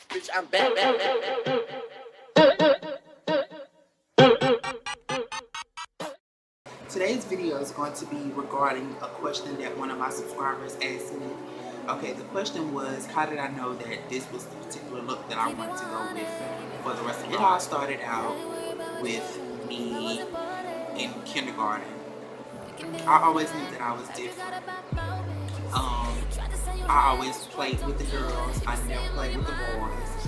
Bitch, I'm back. Today's video is going to be regarding a question that one of my subscribers asked me. Okay, the question was, how did I know that this was the particular look that I wanted to go with for the rest of my life? It all started out with me in kindergarten. I always knew that I was different. I always played with the girls. I never played with the boys.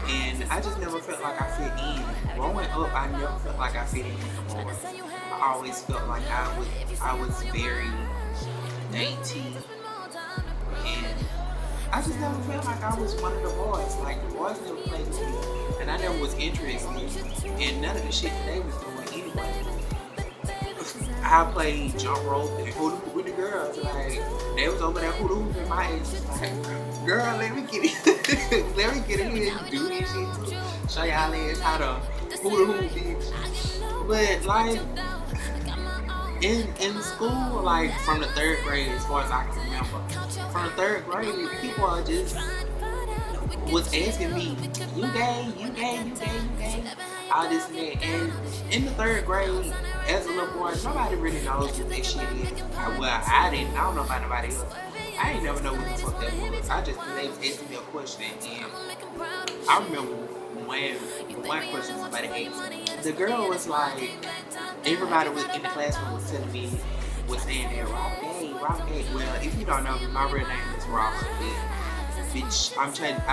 And I just never felt like I fit in. Growing up, I never felt like I fit in with the boys. I always felt like I was very dainty, and I just never felt like I was one of the boys. Like, the boys never played with me, and I never was interested in none of the shit that they was doing anyway. I played jump rope and hula hoop with the girls. Like, they was over there hula hooping my ass. Like, girl, let me get it. Let me get in here and do this shit too. Show y'all ass how to hula hoop, bitch. But like in school, like from the 3rd grade, as far as I can remember, from the 3rd grade, people are just was asking me, you gay, you gay, you gay, you gay, all this and that. And in the 3rd grade, as a little boy, nobody really knows what that shit is. Well, I didn't. I don't know about nobody else. I ain't never know what the fuck that was. I just, they was asking me a question, and I remember when one question somebody asked, the girl was like, everybody was in the classroom was telling me, was saying that Rob gay. Well, if you don't know me, my real name is Robbyn. Bitch, I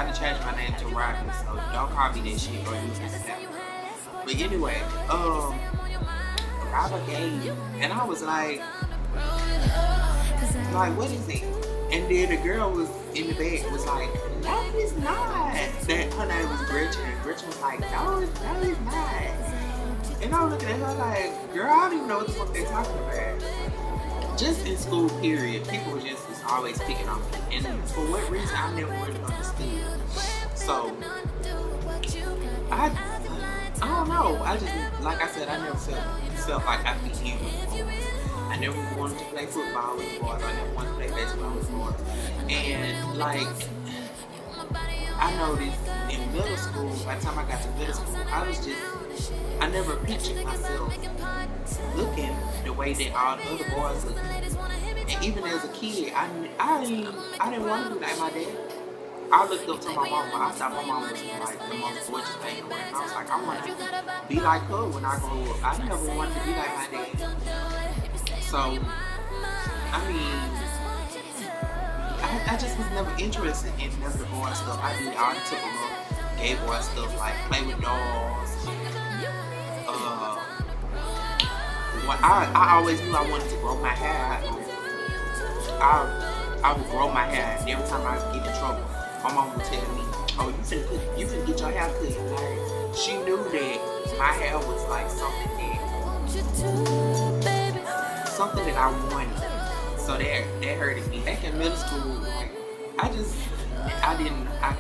done changed my name to Robbyn, so don't call me that shit or use this name. But anyway, Robbyn gay, and I was like, what is it? And then the girl was in the bed was like, no, it's not. That her name was Gretchen. Gretchen was like, no, it's not. And I was looking at her like, girl, I don't even know what the fuck they're talking about. Just in school, period, people were just was always picking on me. And for what reason, I never really understood. So, I don't know. I just, like I said, I never felt like I fit in with the boys. I never wanted to play football with the boys. I never wanted to play baseball with the boys. And like, I noticed in middle school, by the time I got to middle school, I never pictured myself looking the way that all the other boys look. And even as a kid, I didn't want to be like my dad. I looked up to my mama. I thought my mama was like the most gorgeous thing in the world. I was like, I want to be like her when I grow up. I never wanted to be like my dad. So, I mean, I just was never interested in none of the boy stuff. I did all the typical gay boy stuff, like play with dolls. I always knew I wanted to grow my hair. I would grow my hair, and every time I would get in trouble, my mom would tell me, oh, you finna get your hair cut. Like, she knew that my hair was like something that I wanted. So that hurted me. Back in middle school, like, I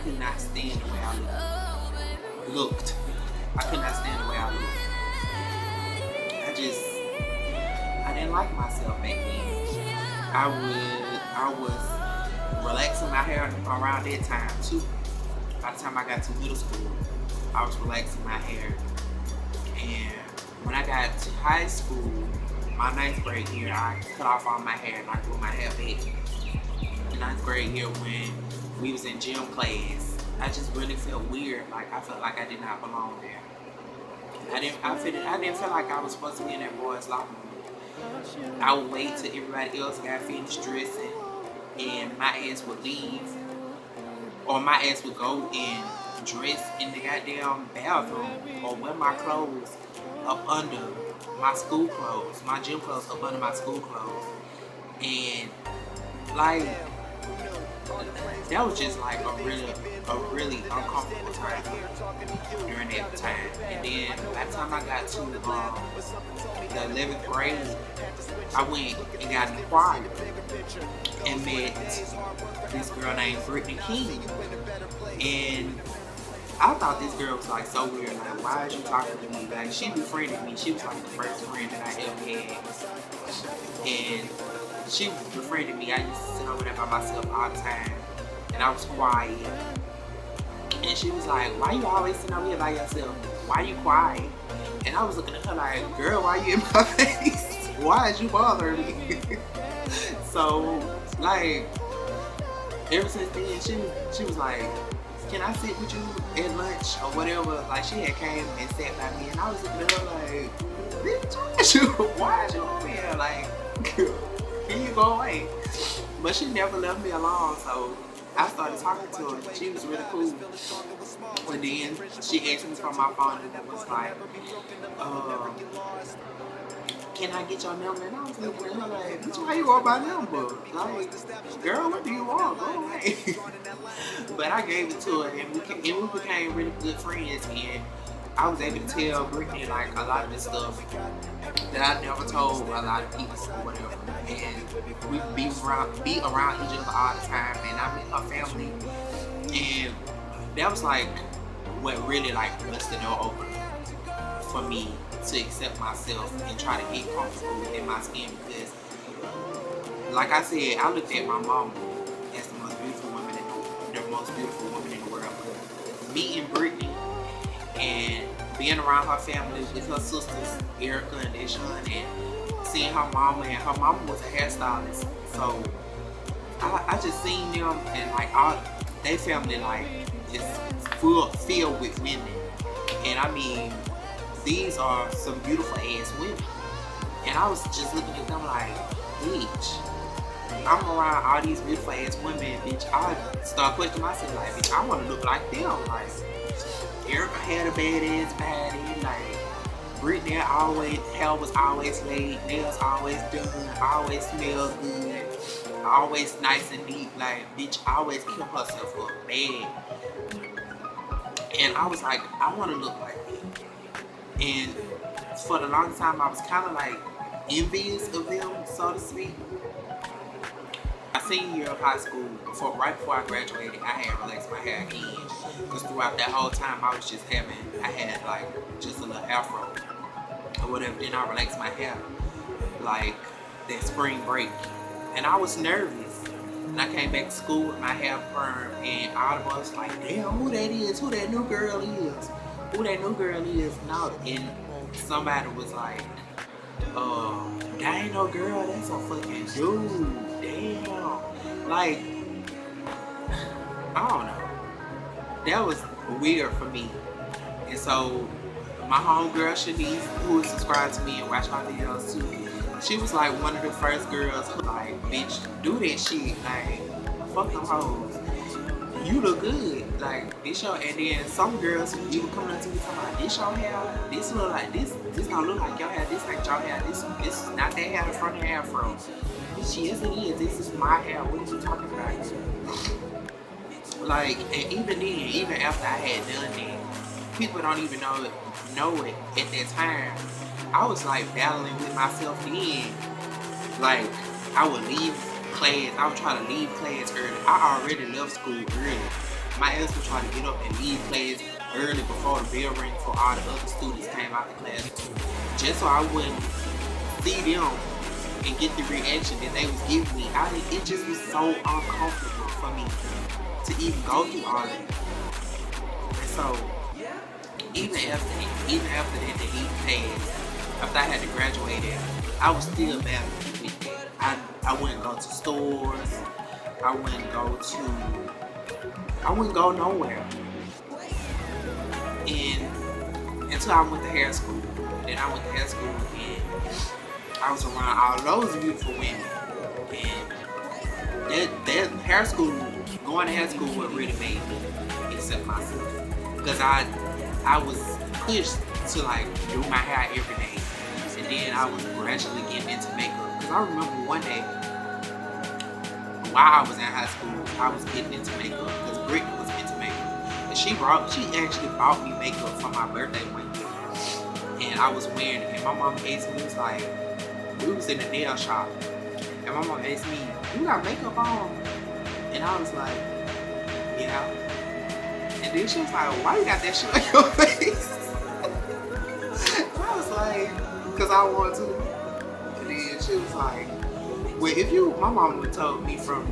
could not stand the way I looked. I could not stand the way I looked. I didn't like myself back then. I was relaxing my hair around that time too. By the time I got to middle school, I was relaxing my hair. And when I got to high school, my 9th grade year, I cut off all my hair and I grew my hair back. The 9th grade year, when we was in gym class, I just really felt weird. Like, I felt like I did not belong there. I didn't feel like I was supposed to be in that boy's locker room. I would wait till everybody else got finished dressing and my ass would leave, or my ass would go and dress in the goddamn bathroom, or wear my clothes up under my school clothes, my gym clothes up under my school clothes. And like, that was just like a really uncomfortable time during that time. And then by the time I got to the 11th grade, I went and got in the choir and met this girl named Brittany King. And I thought this girl was like so weird. Like, why is you talking to me? Like, she befriended me. She was like the first friend that I ever had. And she befriended me. I used to sit over there by myself all the time. And I was quiet. And she was like, why you always sitting over here by yourself? Why you quiet? And I was looking at her like, girl, why you in my face? Why is you bothering me? So, like, ever since then, she was like, can I sit with you at lunch or whatever? Like, she had came and sat by me, and I was looking at her like, bitch, why is you over here? Like, can you go away? But she never left me alone, so I started talking to her. She was really cool. But then she asked me for my phone and was like, can I get your number? And I was looking at her like, bitch, why you want my number? Like, girl, what do you want? Go away. But I gave it to her, and we became really good friends. And I was able to tell Brittany like a lot of the stuff that I never told a lot of people or whatever. And we be around each other all the time. And I met her family, and that was like what really like busted the door open for me to accept myself and try to get comfortable within my skin, because like I said, I looked at my mom as the most beautiful woman in the world. Meeting Brittany and being around her family with her sisters, Erica and Deshawn, and seeing her mama, and her mama was a hairstylist. So I just seen them, and like all they family like just filled with women. And I mean, these are some beautiful ass women. And I was just looking at them like, bitch, I'm around all these beautiful ass women, bitch. I start questioning myself like, bitch, I want to look like them. Like, Erica had a badass body. Like, Brittany hair was always laid, nails always done, always smelled good, always nice and neat. Like, bitch, always kept herself up bad. And I was like, I want to look like that. And for the longest time, I was kind of like envious of them, so to speak. My senior year of high school, right before I graduated, I had relaxed my hair again. Because throughout that whole time, I had like just a little afro or whatever. Then I relaxed my hair like that spring break. And I was nervous. And I came back to school with my hair perm, and all of us like, damn, who that is? Who that new girl is? Who that new girl is? No. And somebody was like, that ain't no girl, that's a fucking dude. Damn. Like, I don't know. That was weird for me. And so my homegirl Shanice, who was subscribed to me and watched my videos too, she was like one of the first girls who like, bitch, do that shit. Like, fuck them hoes. You look good. Like, this your, and then some girls, you would come up to me talking about, this your hair, this look like this don't look like your hair, this like your hair, this is not that hair, the front hair from. Bitch, yes it is, this is my hair, what are you talking about? Like, and even then, even after I had done that, people don't even know it at that time. I was like battling with myself then. Like, I would leave class, I would try to leave class early. I already left school early. My ass would try to get up and leave class early before the bell rang for all the other students came out of class, just so I wouldn't see them and get the reaction that they was giving me. It just was so uncomfortable for me to even go through all that. And so, even after that, the heat passed, after I had to graduate, I was still battling with that. I wouldn't go to stores. I wouldn't go nowhere. And until I went to hair school. Then I went to hair school and I was around all those beautiful women. And that hair school, going to hair school what really made me accept myself. Because I was pushed to like do my hair every day. And then I was gradually getting into makeup. Because I remember one day, while I was in high school, I was getting into makeup because Brittany was into makeup. And she actually bought me makeup for my birthday one year. And I was wearing it. And my mom asked me, was like, we was in the nail shop. And my mom asked me, you got makeup on? And I was like, yeah. And then she was like, why you got that shit on your face? And I was like, because I want to. And then she was like, well, my mom would told me from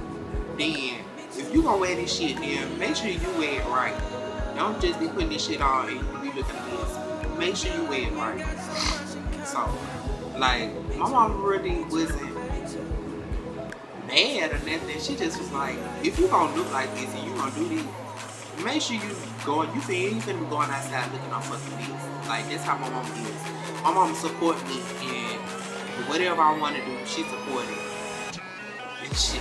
then, if you gonna wear this shit, then make sure you wear it right. don't just be putting this shit on and you be looking at this. Make sure you wear it right. So, like, my mom really wasn't mad or nothing. She just was like, if you gonna look like this and you gonna do this, make sure you going. You finna be going outside looking on fucking this. Like, that's how my mom is. My mom support me and whatever I want to do, she supported. And she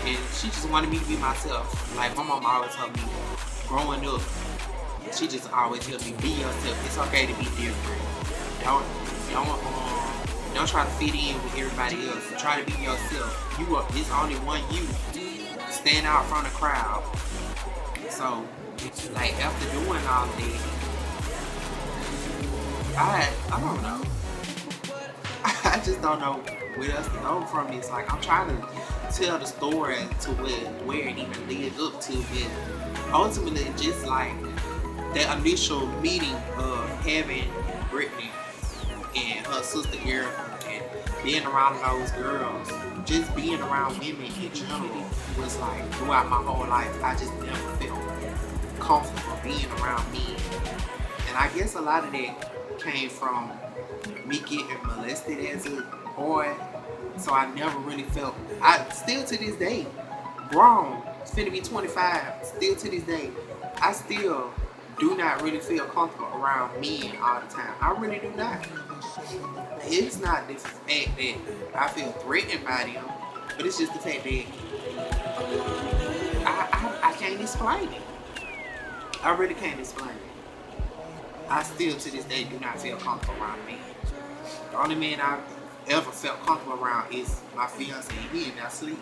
just wanted me to be myself. Like, my mom always told me, growing up, she just always told me, be yourself. It's okay to be different. Don't try to fit in with everybody else. Try to be yourself. It's only one you. Stand out from the crowd. So, like, after doing all that, I don't know. I just don't know where else to go from this. Like, I'm trying to tell the story to where it even leads up to, but ultimately, just like that initial meeting of having Brittany and her sister Erica and being around those girls, just being around women in general was like, throughout my whole life, I just never felt comfortable being around men. And I guess a lot of that came from me getting molested as a boy, so I never really felt, I still to this day, grown, it's finna be 25, still to this day, I still do not really feel comfortable around men all the time. I really do not. It's not the fact that I feel threatened by them, but it's just the fact that I can't explain it. I really can't explain it. I still to this day do not feel comfortable around men. The only man I've ever felt comfortable around is my fiance, and he ain't not sleep.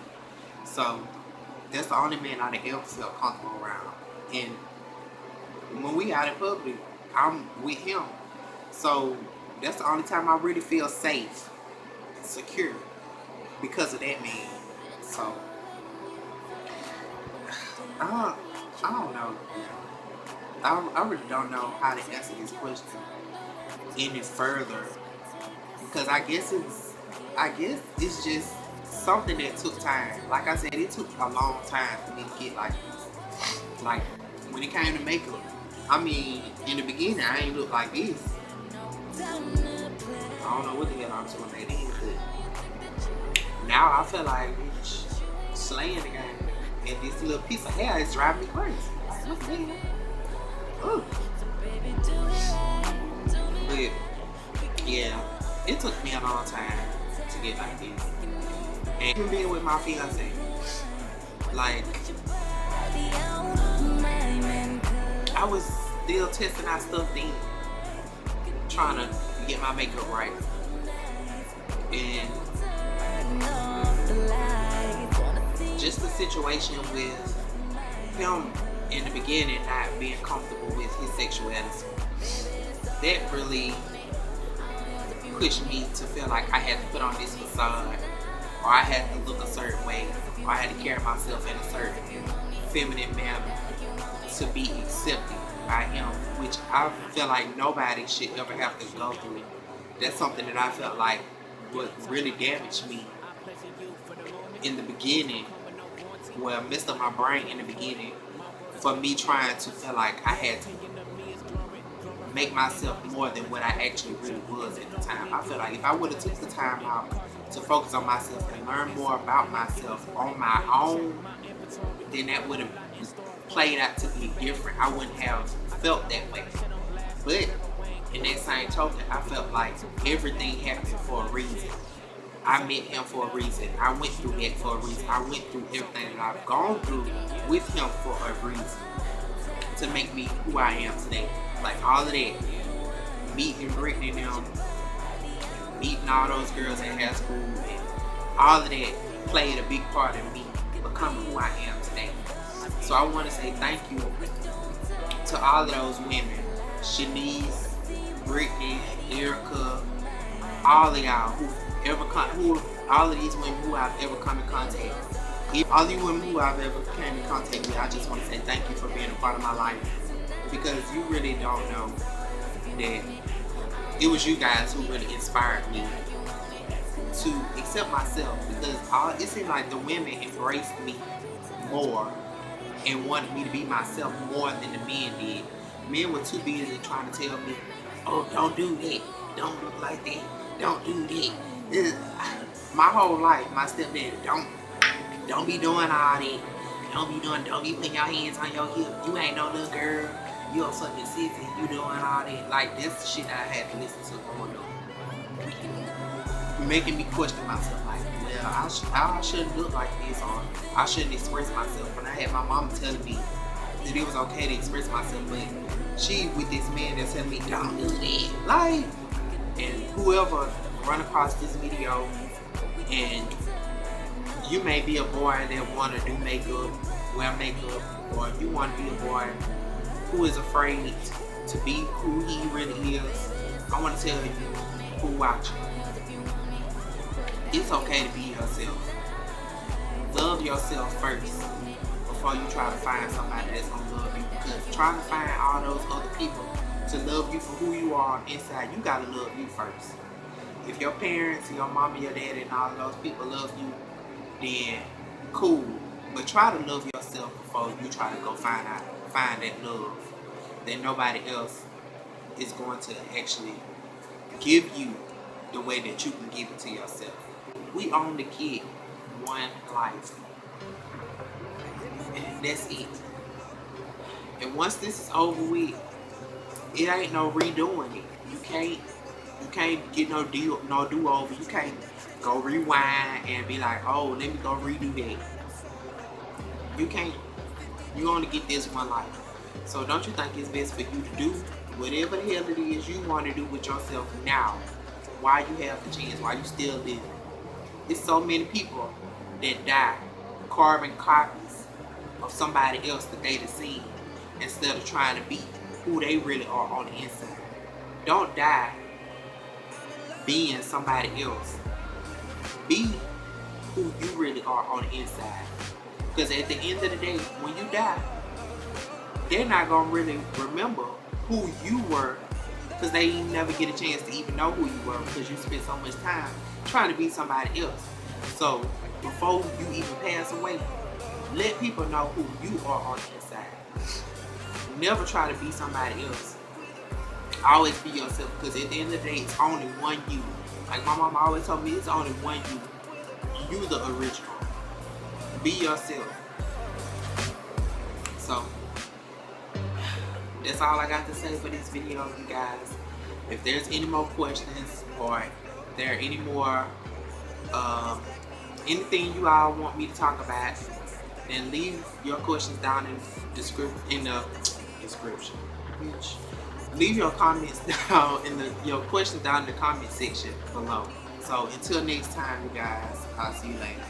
So that's the only man I've ever felt comfortable around. And when we out in public, I'm with him. So that's the only time I really feel safe and secure because of that man. So I don't know. I really don't know how to answer this question any further, because I guess it's just something that took time. Like I said, it took a long time for me to get like this. Like, when it came to makeup, I mean, in the beginning, I ain't look like this. I don't know what the hell I'm doing that is, but now I feel like slaying the game. And this little piece of hair is driving me crazy. Like, what the hell? Ooh. But, yeah, it took me a long time to get like this. And even being with my fiance, like, I was still testing out stuff then, trying to get my makeup right. And just the situation with him in the beginning not being comfortable with his sexuality, that really pushed me to feel like I had to put on this facade, or I had to look a certain way, or I had to carry myself in a certain feminine manner to be accepted by him, which I feel like nobody should ever have to go through. That's something that I felt like would really damage me in the beginning, well, messed up my brain in the beginning, for me trying to feel like I had to make myself more than what I actually really was at the time. I feel like if I would have took the time out to focus on myself and learn more about myself on my own, then that would have played out to be different. I wouldn't have felt that way. But in that same token, I felt like everything happened for a reason. I met him for a reason. I went through that for a reason. I went through everything that I've gone through with him for a reason, to make me who I am today. Like, all of that, meeting Brittany and them, meeting all those girls in high school, and all of that played a big part in me becoming who I am today. So I want to say thank you to all of those women, Shanice, Brittany, Erica, all of y'all all of these women who I've ever come in contact with. All these women who I've ever came in contact with, I just want to say thank you for being a part of my life, because you really don't know that it was you guys who really inspired me to accept myself, because it seemed like the women embraced me more and wanted me to be myself more than the men did. Men were too busy trying to tell me, oh, don't do that, don't look like that, don't do that. My whole life, my stepdad, don't be doing all that. Don't be putting your hands on your hip. You ain't no little girl. You a fucking sissy. You doing all that. Like, this shit I had to listen to growing up. Making me question myself, like, well, I shouldn't look like this, or I shouldn't express myself. When I had my mom telling me that it was okay to express myself, but she with this man that's telling me, don't do that. Like, and whoever run across this video, and you may be a boy that want to do makeup, wear makeup, or you want to be a boy who is afraid to be who he really is, I want to tell you who watching. It's okay to be yourself. Love yourself first before you try to find somebody that's gonna love you. Because trying to find all those other people to love you for who you are inside, you gotta love you first. If your parents, your mama, your daddy, and all of those people love you, then cool. But try to love yourself before you try to go find that love that nobody else is going to actually give you the way that you can give it to yourself. We only get one life, and that's it. And once this is over with, it ain't no redoing it. You can't get no do-over. You can't go rewind and be like, oh, let me go redo that. You can't. You only get this one life. So don't you think it's best for you to do whatever the hell it is you want to do with yourself now, while you have the chance, while you still living? There's so many people that die carbon copies of somebody else that they done seen, instead of trying to be who they really are on the inside. Don't die being somebody else. Be who you really are on the inside. Because at the end of the day, when you die, they're not going to really remember who you were, because they never get a chance to even know who you were, because you spent so much time trying to be somebody else. So before you even pass away, let people know who you are on the inside. Never try to be somebody else. Always be yourself, because at the end of the day, it's only one you. Like my mama always told me, it's only one you. You the original. Be yourself. So that's all I got to say for this video, you guys. If there's any more questions, or if there are any more anything you all want me to talk about, then leave your questions down in the description. Leave your comments down your questions down in the comment section below. So until next time, you guys, I'll see you later.